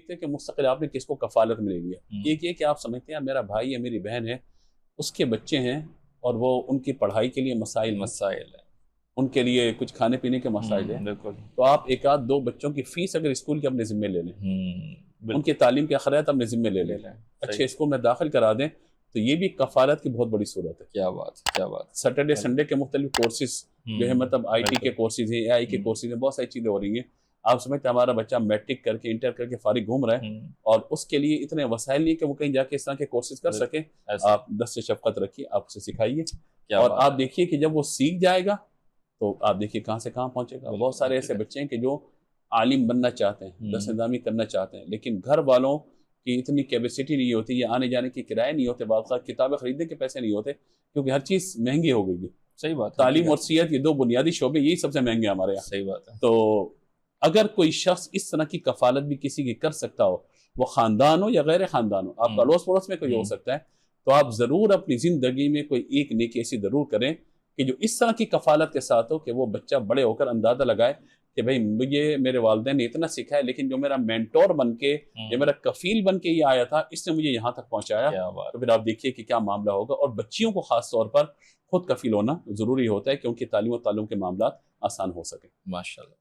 دیکھتے کہ مستقل آپ نے کس کو کفالت میں لے لیا. ایک یہ کہ آپ سمجھتے ہیں میرا بھائی یا میری بہن ہے، اس کے بچے ہیں اور وہ ان کی پڑھائی کے لیے مسائل ہیں، ان کے لیے کچھ کھانے پینے کے مسائل ہیں، بالکل. تو آپ ایک آدھ دو بچوں کی فیس اگر اسکول کے اپنے ذمے لے لیں، ان کی تعلیم کے اخراجات اپنے ذمے لے لیں، اچھے اسکول میں داخل کرا دیں، تو یہ بھی کفالت کی بہت بڑی صورت ہے. کیا بات کیا بات. سیٹرڈے سنڈے کے مختلف کورسز جو ہے، مطلب آئی ٹی کے کورسز ہیں، اے آئی کے کورسز ہیں، بہت ساری چیزیں ہو رہی ہیں. آپ سمجھتے ہیں ہمارا بچہ میٹرک کر کے انٹر کر کے فارغ گھوم رہا ہے اور اس کے لیے اتنے وسائل نہیں کہ وہ کہیں جا کے اس طرح کے کورسز کر سکیں. آپ دست سے شفقت رکھیے، آپ اسے سکھائیے، اور آپ دیکھیے کہ جب وہ سیکھ جائے گا تو آپ دیکھیے کہاں سے کہاں پہنچے گا. بہت سارے ایسے بچے ہیں کہ جو عالم بننا چاہتے ہیں، دست نظامی کرنا چاہتے ہیں، لیکن گھر والوں کی اتنی کیپیسٹی نہیں ہوتی، یا آنے جانے کی کرائے نہیں ہوتے، بعض اوقات کتابیں خریدنے کے پیسے نہیں ہوتے، کیونکہ ہر چیز مہنگی ہو گئی ہے. صحیح بات. تعلیم اور صحت یہ دو بنیادی شعبے، یہی سب سے مہنگے ہیں ہمارے یہاں. صحیح بات ہے. تو اگر کوئی شخص اس طرح کی کفالت بھی کسی کی کر سکتا ہو، وہ خاندان ہو یا غیر خاندان ہو، آپ کا اڑوس پڑوس میں کوئی ہو سکتا ہے، تو آپ ضرور اپنی زندگی میں کوئی ایک نیکی ایسی ضرور کریں کہ جو اس طرح کی کفالت کے ساتھ ہو کہ وہ بچہ بڑے ہو کر اندازہ لگائے کہ بھائی مجھے میرے والدین نے اتنا سکھایا، لیکن جو میرا مینٹور بن کے یا میرا کفیل بن کے یہ آیا تھا، اس نے مجھے یہاں تک پہنچایا. تو پھر آپ دیکھیے کہ کیا معاملہ ہوگا. اور بچیوں کو خاص طور پر خود کفیل ہونا ضروری ہوتا ہے کہ ان کی تعلیم و تعلم کے معاملات آسان ہو سکیں. ماشاءاللہ.